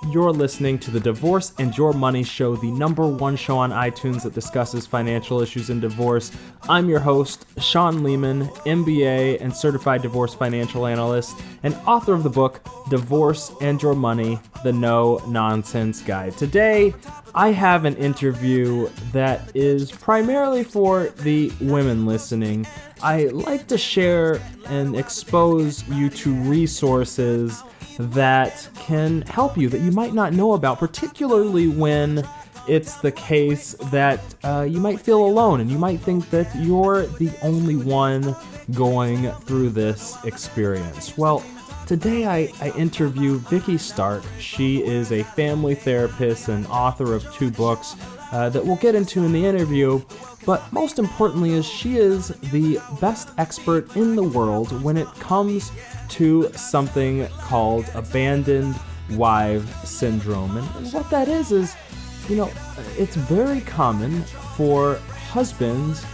You're listening to the Divorce and Your Money Show, the #1 show on iTunes that discusses financial issues in divorce. I'm your host, Sean Lehman, MBA and certified divorce financial analyst, and author of the book, Divorce and Your Money, the No-Nonsense Guide. Today, I have an interview that is primarily for the women listening. I like to share and expose you to resources that can help you, that you might not know about, particularly when it's the case that you might feel alone and you might think that you're the only one going through this experience. Well, today I interview Vikki Stark. She is a family therapist and author of 2 books that we'll get into in the interview. But most importantly is she is the best expert in the world when it comes to something called abandoned wife syndrome. And what that is, it's very common for husbands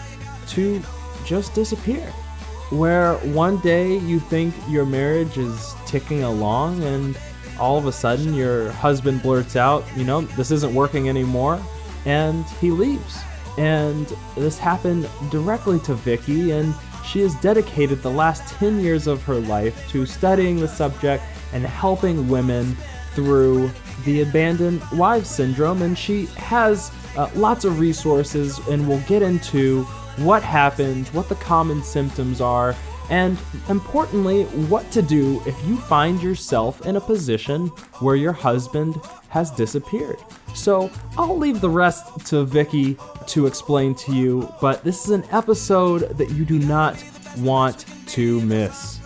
to just disappear. Where one day you think your marriage is ticking along and all of a sudden your husband blurts out, this isn't working anymore, and he leaves. And this happened directly to Vikki, and she has dedicated the last 10 years of her life to studying the subject and helping women through the abandoned wives syndrome. And she has lots of resources, and we'll get into what happens, what the common symptoms are, and importantly, what to do if you find yourself in a position where your husband has disappeared. So I'll leave the rest to Vikki to explain to you, but this is an episode that you do not want to miss.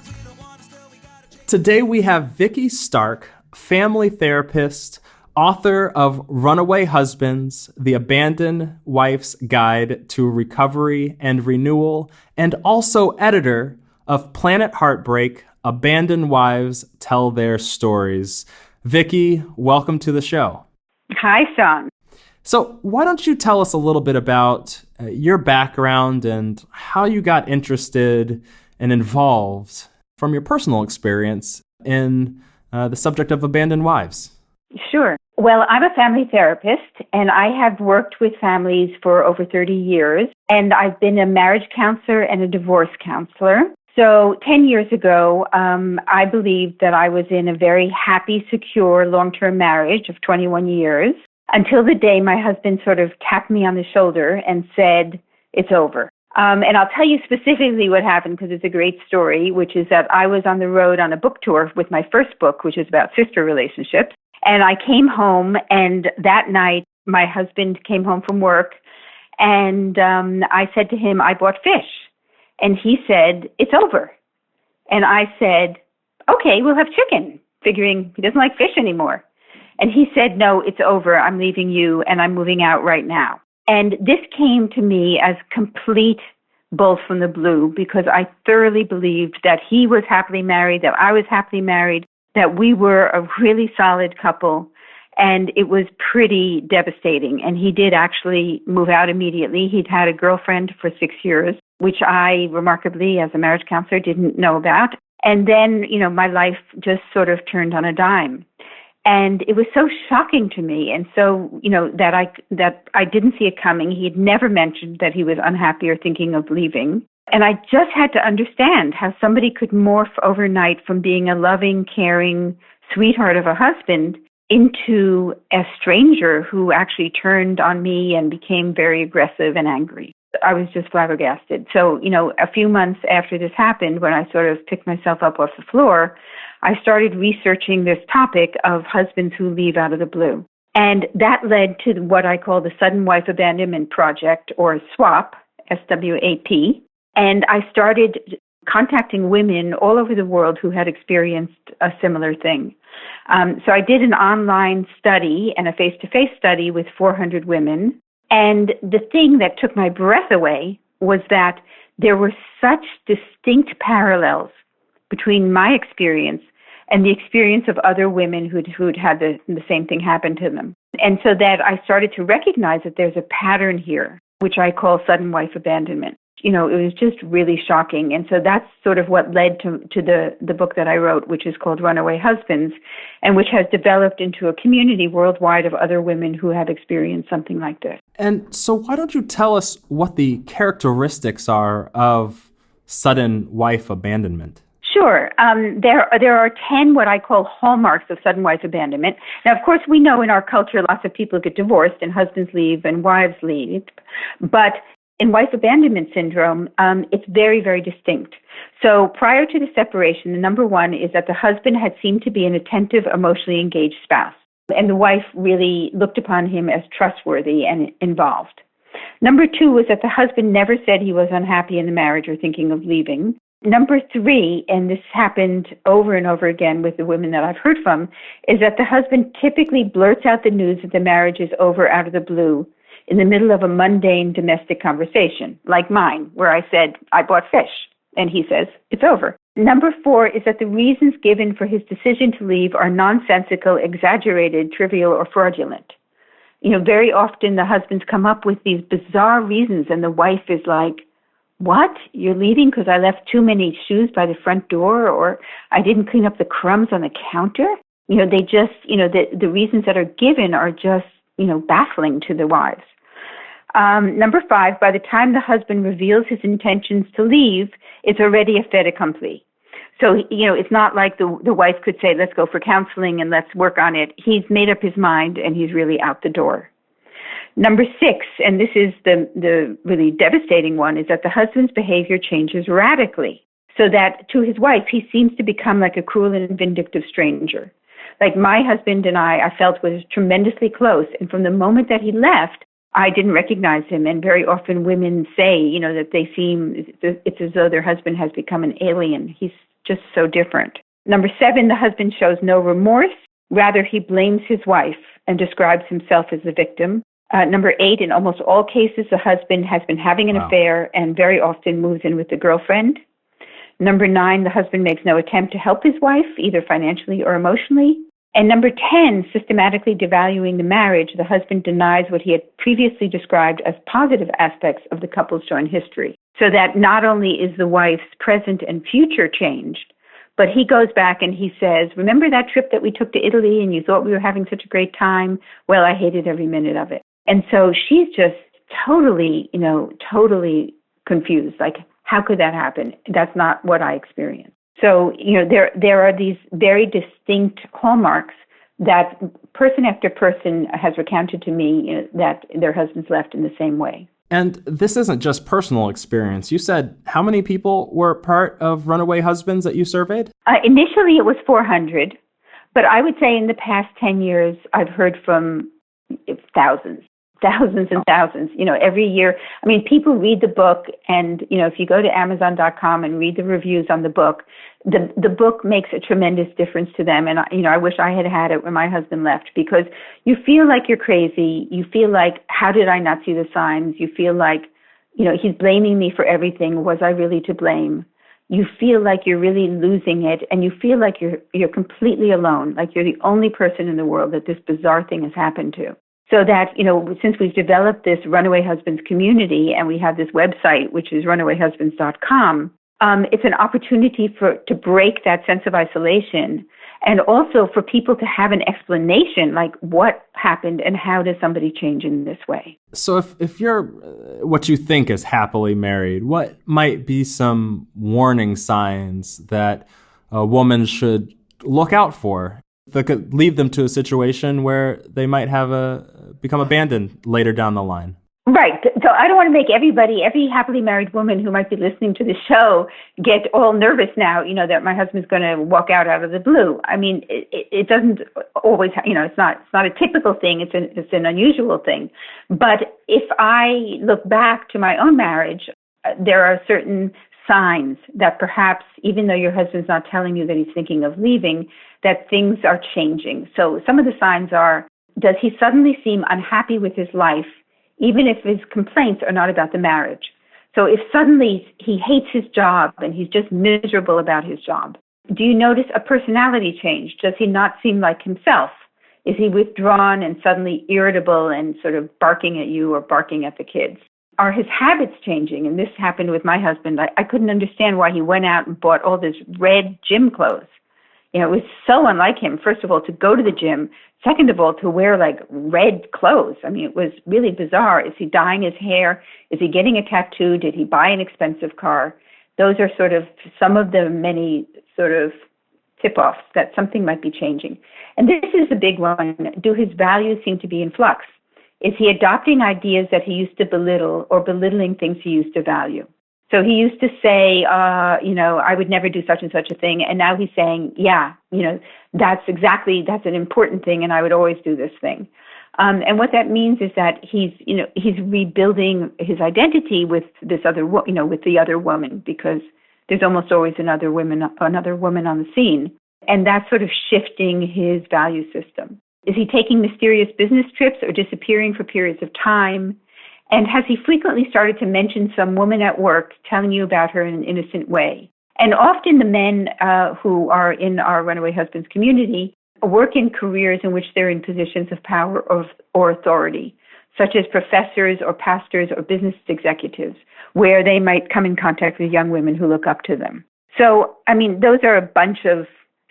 Today we have Vikki Stark, family therapist, author of Runaway Husbands, The Abandoned Wife's Guide to Recovery and Renewal, and also editor of Planet Heartbreak, Abandoned Wives Tell Their Stories. Vikki, welcome to the show. Hi, Sean. So why don't you tell us a little bit about your background and how you got interested and involved from your personal experience in the subject of abandoned wives? Sure. Well, I'm a family therapist, and I have worked with families for over 30 years, and I've been a marriage counselor and a divorce counselor. So 10 years ago, I believed that I was in a very happy, secure, long-term marriage of 21 years until the day my husband sort of tapped me on the shoulder and said, "It's over." And I'll tell you specifically what happened because it's a great story, which is that I was on the road on a book tour with my first book, which is about sister relationships. And I came home, and that night my husband came home from work, and I said to him, "I bought fish." And he said, "It's over." And I said, "Okay, we'll have chicken," figuring he doesn't like fish anymore. And he said, "No, it's over. I'm leaving you, and I'm moving out right now." And this came to me as complete bolt from the blue because I thoroughly believed that he was happily married, that I was happily married, that we were a really solid couple. And it was pretty devastating. And he did actually move out immediately. He'd had a girlfriend for 6 years, which I remarkably, as a marriage counselor, didn't know about. And then, my life just sort of turned on a dime. And it was so shocking to me. And so, that I didn't see it coming. He had never mentioned that he was unhappy or thinking of leaving. And I just had to understand how somebody could morph overnight from being a loving, caring sweetheart of a husband into a stranger who actually turned on me and became very aggressive and angry. I was just flabbergasted. So, a few months after this happened, when I sort of picked myself up off the floor, I started researching this topic of husbands who leave out of the blue. And that led to what I call the Sudden Wife Abandonment Project, or SWAP, SWAP. And I started contacting women all over the world who had experienced a similar thing. So I did an online study and a face-to-face study with 400 women. And the thing that took my breath away was that there were such distinct parallels between my experience and the experience of other women who'd had the same thing happen to them. And so that I started to recognize that there's a pattern here, which I call sudden wife abandonment. It was just really shocking. And so that's sort of what led to the book that I wrote, which is called Runaway Husbands, and which has developed into a community worldwide of other women who have experienced something like this. And so why don't you tell us what the characteristics are of sudden wife abandonment? Sure. There are 10 what I call hallmarks of sudden wife abandonment. Now, of course, we know in our culture lots of people get divorced and husbands leave and wives leave. But in wife abandonment syndrome, it's very, very distinct. So prior to the separation, the number one is that the husband had seemed to be an attentive, emotionally engaged spouse. And the wife really looked upon him as trustworthy and involved. Number two was that the husband never said he was unhappy in the marriage or thinking of leaving. Number three, and this happened over and over again with the women that I've heard from, is that the husband typically blurts out the news that the marriage is over out of the blue in the middle of a mundane domestic conversation, like mine, where I said, I bought fish, and he says, it's over. Number four is that the reasons given for his decision to leave are nonsensical, exaggerated, trivial, or fraudulent. Very often the husbands come up with these bizarre reasons, and the wife is like, what? You're leaving because I left too many shoes by the front door, or I didn't clean up the crumbs on the counter? They just, the reasons that are given are just, baffling to the wives. Number five, by the time the husband reveals his intentions to leave, it's already a fait accompli. So, it's not like the wife could say, let's go for counseling and let's work on it. He's made up his mind and he's really out the door. Number six, and this is the really devastating one, is that the husband's behavior changes radically, so that to his wife, he seems to become like a cruel and vindictive stranger. Like my husband and I felt was tremendously close. And from the moment that he left, I didn't recognize him. And very often women say, that they it's as though their husband has become an alien. He's just so different. Number seven, the husband shows no remorse. Rather, he blames his wife and describes himself as the victim. Number eight, in almost all cases, the husband has been having an affair and very often moves in with the girlfriend. Number nine, the husband makes no attempt to help his wife, either financially or emotionally. And number 10, systematically devaluing the marriage, the husband denies what he had previously described as positive aspects of the couple's joint history. So that not only is the wife's present and future changed, but he goes back and he says, remember that trip that we took to Italy and you thought we were having such a great time? Well, I hated every minute of it. And so she's just totally confused. Like, how could that happen? That's not what I experienced. So, there are these very distinct hallmarks that person after person has recounted to me, that their husbands left in the same way. And this isn't just personal experience. You said how many people were part of Runaway Husbands that you surveyed? Initially, it was 400, but I would say in the past 10 years, I've heard from thousands and thousands, every year. I mean, people read the book and, if you go to Amazon.com and read the reviews on the book, the book makes a tremendous difference to them. And, I wish I had it when my husband left, because you feel like you're crazy. You feel like, how did I not see the signs? You feel like, he's blaming me for everything. Was I really to blame? You feel like you're really losing it, and you feel like you're completely alone, like you're the only person in the world that this bizarre thing has happened to. So that, since we've developed this Runaway Husbands community and we have this website, which is runawayhusbands.com, it's an opportunity to break that sense of isolation, and also for people to have an explanation, like what happened and how does somebody change in this way. So if you're what you think is happily married, what might be some warning signs that a woman should look out for that could lead them to a situation where they might become abandoned later down the line? Right. So I don't want to make every happily married woman who might be listening to the show get all nervous now, that my husband's going to walk out of the blue. I mean, it doesn't always, it's not a typical thing. It's an unusual thing. But if I look back to my own marriage, there are certain signs that perhaps, even though your husband's not telling you that he's thinking of leaving, that things are changing. So some of the signs are, does he suddenly seem unhappy with his life, even if his complaints are not about the marriage? So if suddenly he hates his job and he's just miserable about his job, do you notice a personality change? Does he not seem like himself? Is he withdrawn and suddenly irritable and sort of barking at you or barking at the kids? are his habits changing? And this happened with my husband. I couldn't understand why he went out and bought all this red gym clothes. It was so unlike him, first of all, to go to the gym. Second of all, to wear like red clothes. I mean, it was really bizarre. Is he dyeing his hair? Is he getting a tattoo? Did he buy an expensive car? Those are sort of some of the many sort of tip-offs that something might be changing. And this is the big one. Do his values seem to be in flux? Is he adopting ideas that he used to belittle or belittling things he used to value? So he used to say, I would never do such and such a thing. And now he's saying, that's an important thing. And I would always do this thing. And what that means is that he's rebuilding his identity with this other, with the other woman, because there's almost always another woman on the scene. And that's sort of shifting his value system. Is he taking mysterious business trips or disappearing for periods of time? And has he frequently started to mention some woman at work telling you about her in an innocent way? And often the men who are in our Runaway Husbands community work in careers in which they're in positions of power or authority, such as professors or pastors or business executives, where they might come in contact with young women who look up to them. So, those are a bunch of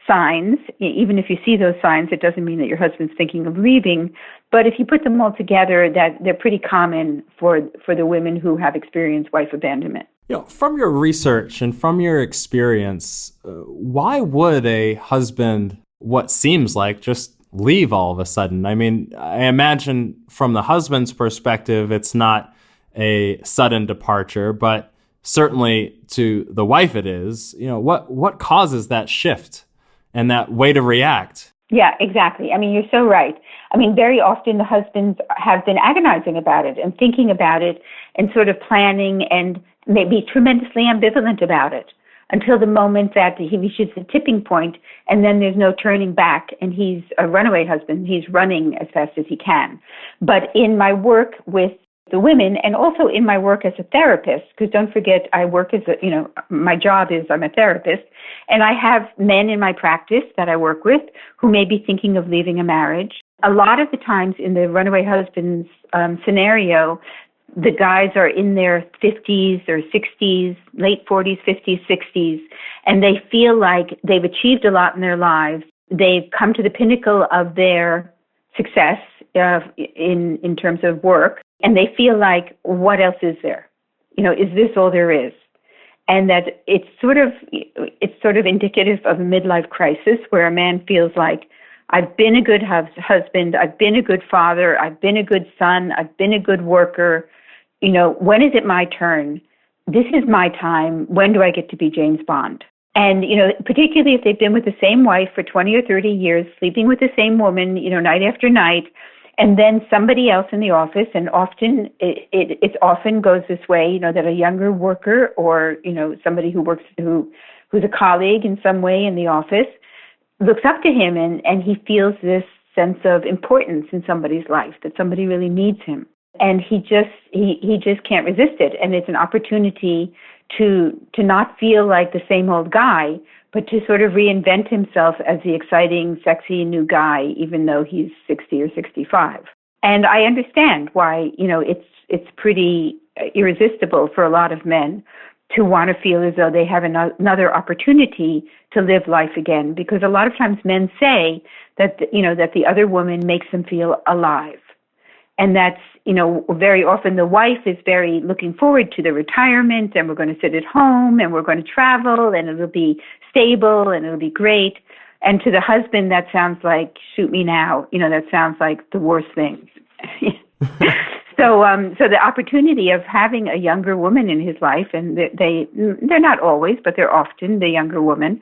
signs. Even if you see those signs, it doesn't mean that your husband's thinking of leaving. But if you put them all together, that they're pretty common for the women who have experienced wife abandonment. From your research and from your experience, why would a husband, what seems like, just leave all of a sudden? I imagine from the husband's perspective, it's not a sudden departure, but certainly to the wife it is. What causes that shift and that way to react? Yeah, exactly. You're so right. Very often the husbands have been agonizing about it and thinking about it and sort of planning and maybe tremendously ambivalent about it until the moment that he reaches the tipping point, and then there's no turning back, and he's a runaway husband. He's running as fast as he can. But in my work with the women, and also in my work as a therapist, because don't forget, I work as my job is I'm a therapist, and I have men in my practice that I work with who may be thinking of leaving a marriage. A lot of the times in the runaway husbands scenario, the guys are in their 50s or 60s, late 40s, 50s, 60s, and they feel like they've achieved a lot in their lives. They've come to the pinnacle of their success in terms of work, and they feel like, what else is there? Is this all there is? And that it's sort of indicative of a midlife crisis where a man feels like, I've been a good husband, I've been a good father, I've been a good son, I've been a good worker. When is it my turn? This is my time. When do I get to be James Bond? And, particularly if they've been with the same wife for 20 or 30 years, sleeping with the same woman, night after night, and then somebody else in the office, and often it often goes this way, that a younger worker or, somebody who's a colleague in some way in the office looks up to him and he feels this sense of importance in somebody's life, that somebody really needs him. And he just can't resist it. And it's an opportunity to not feel like the same old guy, but to sort of reinvent himself as the exciting, sexy new guy, even though he's 60 or 65. And I understand why, it's pretty irresistible for a lot of men to want to feel as though they have another opportunity to live life again. Because a lot of times men say that, that the other woman makes them feel alive. And that's, very often the wife is very looking forward to the retirement, and we're going to sit at home and we're going to travel and it'll be stable and it'll be great. And to the husband, that sounds like, shoot me now. That sounds like the worst thing. So the opportunity of having a younger woman in his life, and they're not always, but they're often the younger woman,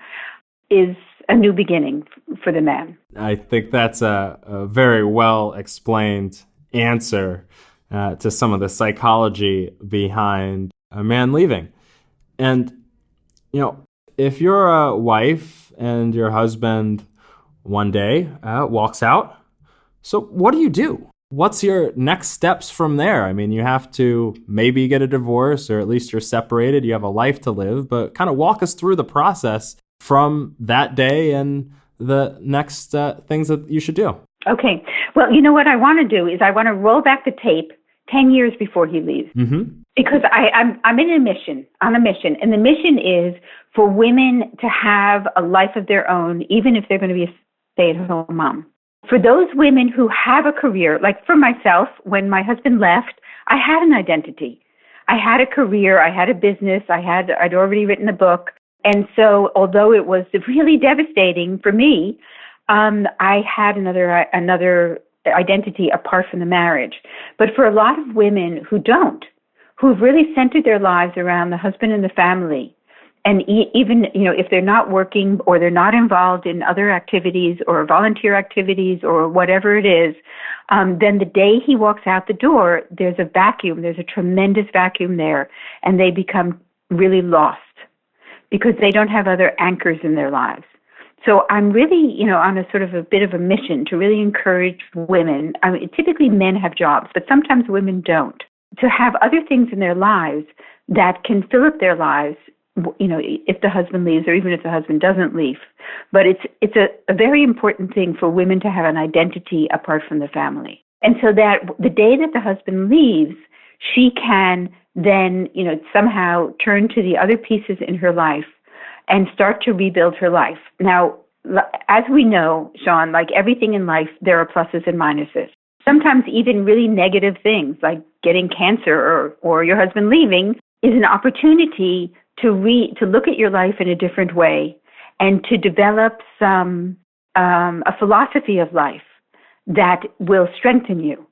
is a new beginning for the man. I think that's a very well explained answer to some of the psychology behind a man leaving. And, if you're a wife and your husband one day walks out, so what do you do? What's your next steps from there? You have to maybe get a divorce, or at least you're separated, you have a life to live, but kind of walk us through the process from that day and the next things that you should do. Okay. Well, what I want to do is I want to roll back the tape 10 years before he leaves. Mm-hmm. Because I'm on a mission, and the mission is for women to have a life of their own, even if they're going to be a stay-at-home mom. For those women who have a career, like for myself, when my husband left, I had an identity. I had a career, I had a business, I'd already written a book. And so although it was really devastating for me, I had another identity apart from the marriage. But for a lot of women who've really centered their lives around the husband and the family, and even, if they're not working or they're not involved in other activities or volunteer activities or whatever it is, then the day he walks out the door, there's a vacuum. There's a tremendous vacuum there, and they become really lost because they don't have other anchors in their lives. So I'm really, on a sort of a bit of a mission to really encourage women. I mean, typically men have jobs, but sometimes women don't, to have other things in their lives that can fill up their lives, if the husband leaves or even if the husband doesn't leave. But it's a very important thing for women to have an identity apart from the family. And so that the day that the husband leaves, she can then, somehow turn to the other pieces in her life and start to rebuild her life. Now, as we know, Sean, like everything in life, there are pluses and minuses. Sometimes even really negative things like getting cancer or your husband leaving is an opportunity to look at your life in a different way and to develop a philosophy of life that will strengthen you.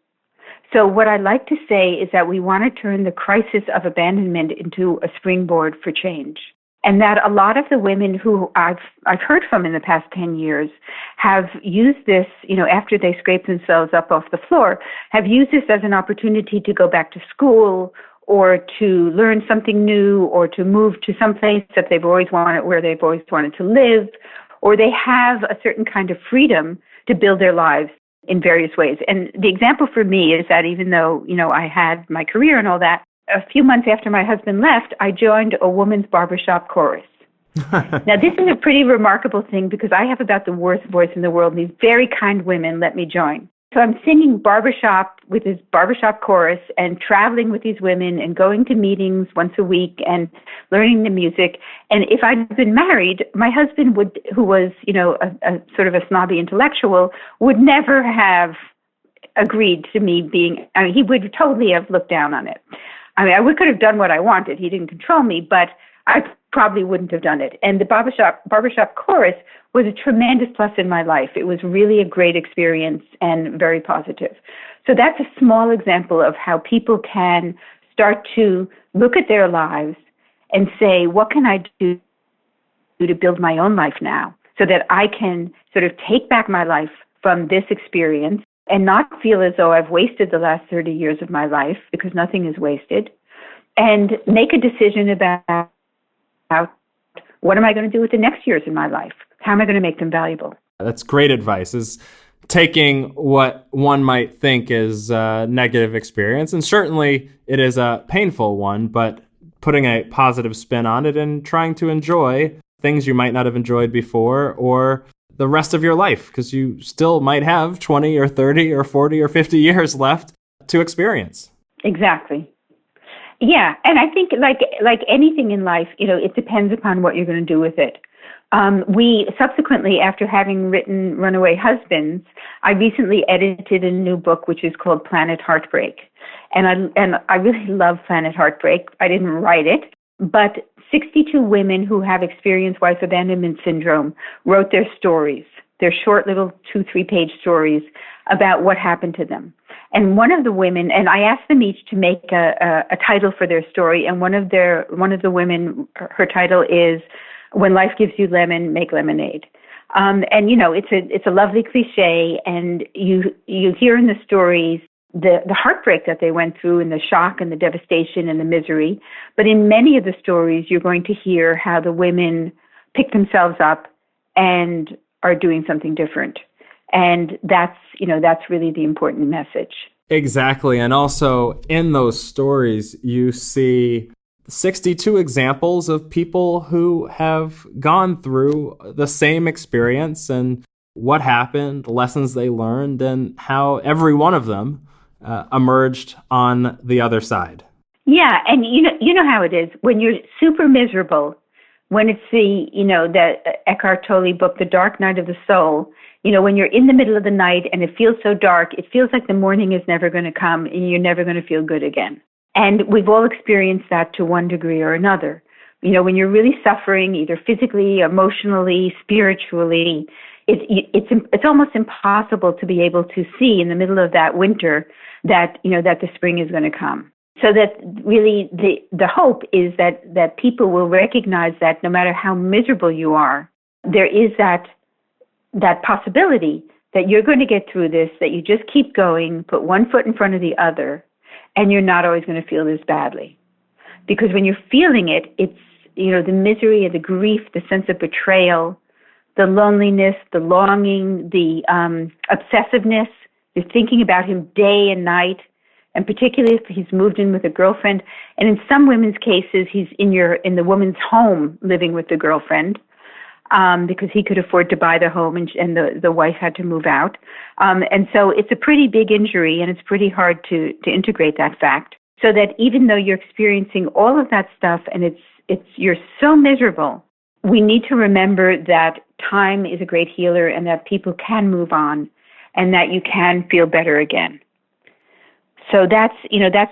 So what I like to say is that we want to turn the crisis of abandonment into a springboard for change. And that a lot of the women who I've heard from in the past 10 years have used this, after they scrape themselves up off the floor, have used this as an opportunity to go back to school or to learn something new or to move to some place that they've always wanted, where they've always wanted to live, or they have a certain kind of freedom to build their lives in various ways. And the example for me is that even though, I had my career and all that, a few months after my husband left, I joined a woman's barbershop chorus. Now, this is a pretty remarkable thing because I have about the worst voice in the world, and these very kind women let me join. So I'm singing barbershop with this barbershop chorus and traveling with these women and going to meetings once a week and learning the music. And if I'd been married, my husband who was, a sort of a snobby intellectual, would never have agreed to me he would totally have looked down on it. I could have done what I wanted. He didn't control me, but I probably wouldn't have done it. And the barbershop chorus was a tremendous plus in my life. It was really a great experience and very positive. So that's a small example of how people can start to look at their lives and say, what can I do to build my own life now so that I can sort of take back my life from this experience and not feel as though I've wasted the last 30 years of my life, because nothing is wasted, and make a decision about what am I going to do with the next years in my life? How am I going to make them valuable? That's great advice, is taking what one might think is a negative experience, and certainly it is a painful one, but putting a positive spin on it and trying to enjoy things you might not have enjoyed before or the rest of your life, because you still might have 20 or 30 or 40 or 50 years left to experience. Exactly. Yeah, and I think like anything in life, it depends upon what you're going to do with it. We subsequently, after having written Runaway Husbands, I recently edited a new book which is called Planet Heartbreak. And I really love Planet Heartbreak. I didn't write it, but 62 women who have experienced wife abandonment syndrome wrote their stories, their short little 2-3 page stories about what happened to them. And one of the women, and I asked them each to make a title for their story, and one of the women, her title is "When Life Gives You Lemon, Make Lemonade." And it's a lovely cliche, and you hear in the stories the heartbreak that they went through and the shock and the devastation and the misery. But in many of the stories, you're going to hear how the women pick themselves up and are doing something different. And that's really the important message. Exactly. And also in those stories, you see 62 examples of people who have gone through the same experience and what happened, lessons they learned, and how every one of them emerged on the other side. Yeah, and you know how it is when you're super miserable, when it's the Eckhart Tolle book, The Dark Night of the Soul. When you're in the middle of the night and it feels so dark, it feels like the morning is never going to come and you're never going to feel good again. And we've all experienced that to one degree or another. When you're really suffering, either physically, emotionally, spiritually, it's almost impossible to be able to see in the middle of that winter that the spring is going to come. So that really the hope is that people will recognize that no matter how miserable you are, there is that possibility that you're going to get through this, that you just keep going, put one foot in front of the other, and you're not always going to feel this badly. Because when you're feeling it, it's, the misery, the grief, the sense of betrayal, the loneliness, the longing, the obsessiveness. You're thinking about him day and night, and particularly if he's moved in with a girlfriend. And in some women's cases, he's in the woman's home living with the girlfriend because he could afford to buy the home and the wife had to move out. And so it's a pretty big injury, and it's pretty hard to integrate that fact. So that even though you're experiencing all of that stuff and you're so miserable, we need to remember that time is a great healer and that people can move on and that you can feel better again. So that's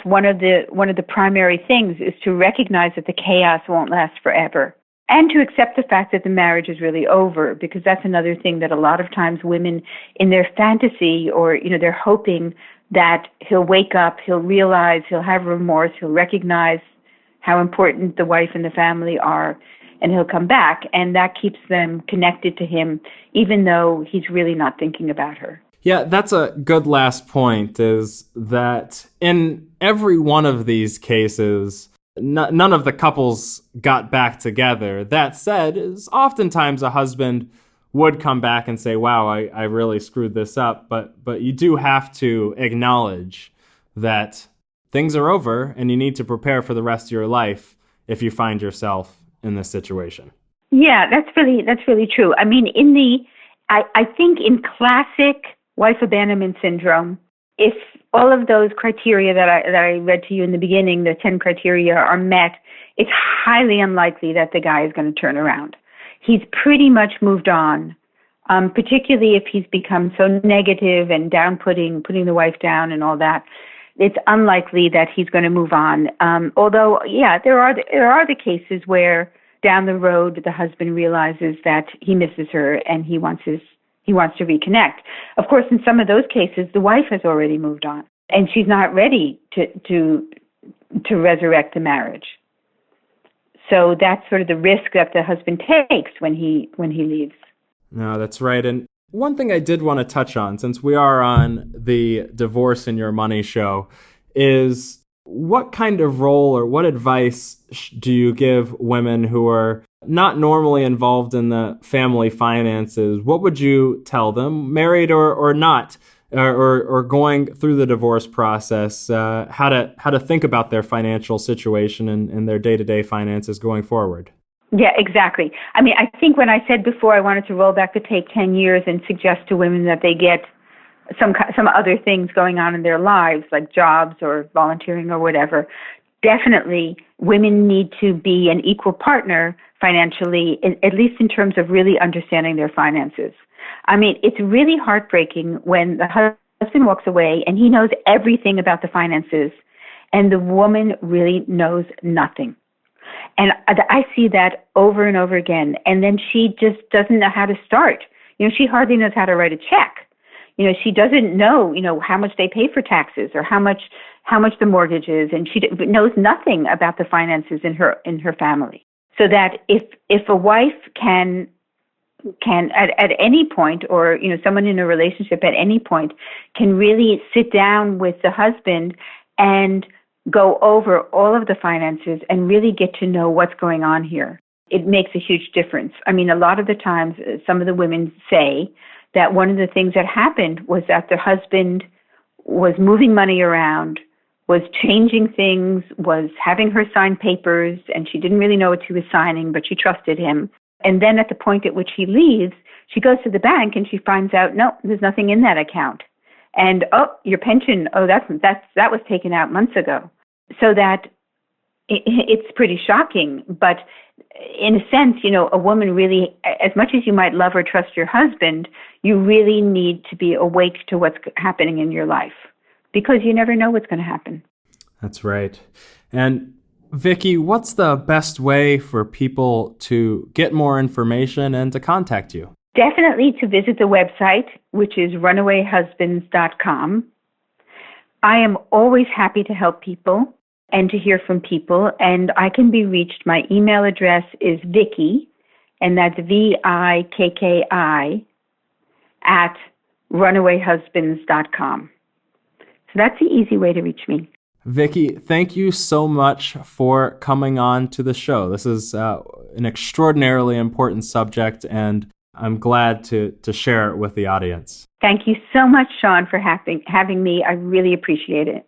one of the primary things, is to recognize that the chaos won't last forever and to accept the fact that the marriage is really over, because that's another thing that a lot of times women in their fantasy or, they're hoping that he'll wake up, he'll realize, he'll have remorse, he'll recognize how important the wife and the family are, and he'll come back, and that keeps them connected to him, even though he's really not thinking about her. Yeah, that's a good last point, is that in every one of these cases, none of the couples got back together. That said, is oftentimes a husband would come back and say, wow, I really screwed this up. But you do have to acknowledge that things are over and you need to prepare for the rest of your life if you find yourself in this situation. Yeah, that's really true. I mean, I think in classic wife abandonment syndrome, if all of those criteria that I read to you in the beginning, the 10 criteria, are met, it's highly unlikely that the guy is going to turn around. He's pretty much moved on, particularly if he's become so negative and putting the wife down and all that. It's unlikely that he's going to move on. Although, yeah, there are the cases where down the road the husband realizes that he misses her and he wants to reconnect. Of course, in some of those cases, the wife has already moved on and she's not ready to resurrect the marriage. So that's sort of the risk that the husband takes when he leaves. No, that's right. And one thing I did want to touch on, since we are on the Divorce in Your Money show, is what kind of role or what advice do you give women who are not normally involved in the family finances? What would you tell them, married or not, or going through the divorce process, how to think about their financial situation and their day-to-day finances going forward? Yeah, exactly. I mean, I think when I said before I wanted to roll back the tape 10 years and suggest to women that they get some other things going on in their lives, like jobs or volunteering or whatever, definitely women need to be an equal partner financially, at least in terms of really understanding their finances. I mean, it's really heartbreaking when the husband walks away and he knows everything about the finances and the woman really knows nothing. And I see that over and over again. And then she just doesn't know how to start. She hardly knows how to write a check. She doesn't know, how much they pay for taxes or how much the mortgage is. And she knows nothing about the finances in her family. So that if a wife can at any point, or, someone in a relationship at any point can really sit down with the husband and go over all of the finances and really get to know what's going on here, it makes a huge difference. I mean, a lot of the times, some of the women say that one of the things that happened was that the husband was moving money around, was changing things, was having her sign papers, and she didn't really know what she was signing, but she trusted him. And then at the point at which he leaves, she goes to the bank and she finds out, no, there's nothing in that account. And, oh, your pension, oh, that was taken out months ago. So that it's pretty shocking. But in a sense, a woman really, as much as you might love or trust your husband, you really need to be awake to what's happening in your life, because you never know what's going to happen. That's right. And Vikki, what's the best way for people to get more information and to contact you? Definitely to visit the website, which is runawayhusbands.com. I am always happy to help people and to hear from people, and I can be reached. My email address is Vikki, and that's Vikki at runawayhusbands.com. So that's the easy way to reach me. Vikki, thank you so much for coming on to the show. This is an extraordinarily important subject, and I'm glad to share it with the audience. Thank you so much, Sean, for having me. I really appreciate it.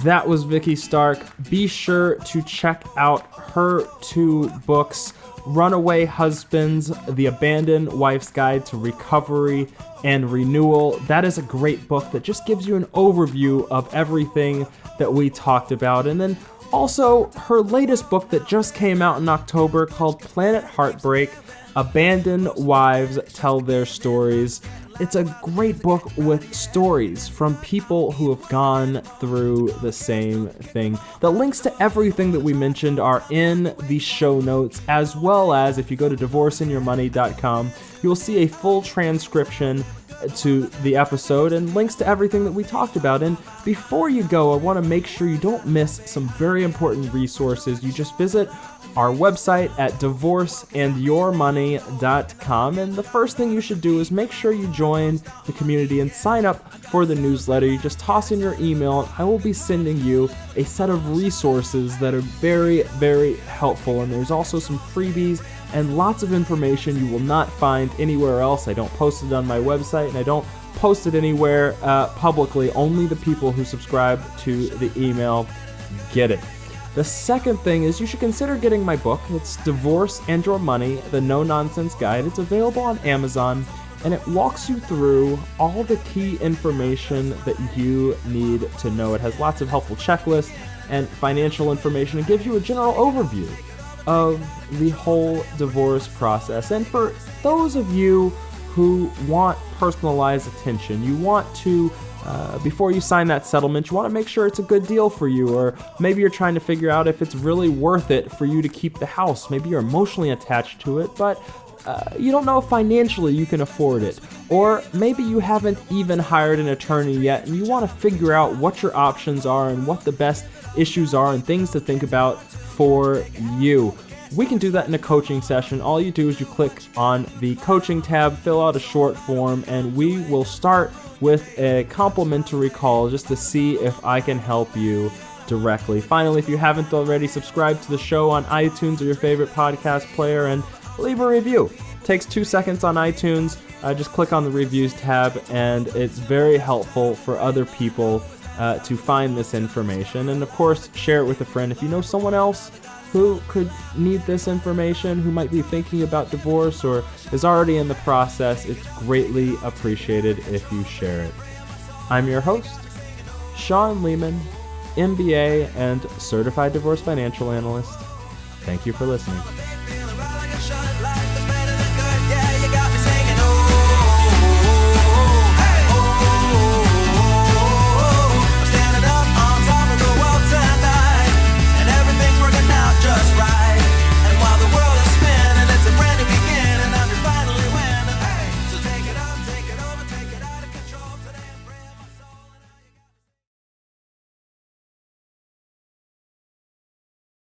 That was Vikki Stark. Be sure to check out her 2 books, Runaway Husbands, The Abandoned Wife's Guide to Recovery and Renewal. That is a great book that just gives you an overview of everything that we talked about. And then also her latest book that just came out in October called Planet Heartbreak, Abandoned Wives Tell Their Stories. It's a great book with stories from people who have gone through the same thing. The links to everything that we mentioned are in the show notes, as well as if you go to divorceandyourmoney.com, you'll see a full transcription to the episode and links to everything that we talked about. And before you go, I want to make sure you don't miss some very important resources. You just visit our website at divorceandyourmoney.com, and the first thing you should do is make sure you join the community and sign up for the newsletter. You just toss in your email, and I will be sending you a set of resources that are very, very helpful. And there's also some freebies and lots of information you will not find anywhere else. I don't post it on my website, and I don't post it anywhere publicly. Only the people who subscribe to the email get it. The second thing is you should consider getting my book. It's Divorce and Your Money, the No-Nonsense Guide. It's available on Amazon, and it walks you through all the key information that you need to know. It has lots of helpful checklists and financial information. It gives you a general overview of the whole divorce process. And for those of you who want personalized attention, you want to before you sign that settlement, you want to make sure it's a good deal for you, or maybe you're trying to figure out if it's really worth it for you to keep the house. Maybe you're emotionally attached to it, but you don't know if financially you can afford it. Or maybe you haven't even hired an attorney yet, and you want to figure out what your options are and what the best issues are and things to think about for you. We can do that in a coaching session. All you do is you click on the coaching tab, fill out a short form, and we will start with a complimentary call just to see if I can help you directly. Finally, if you haven't already, subscribe to the show on iTunes or your favorite podcast player and leave a review. It takes 2 seconds on iTunes. Just click on the reviews tab, and it's very helpful for other people to find this information. And of course, share it with a friend. If you know someone else who could need this information, who might be thinking about divorce or is already in the process, it's greatly appreciated if you share it. I'm your host, Sean Lehman, MBA and Certified Divorce Financial Analyst. Thank you for listening.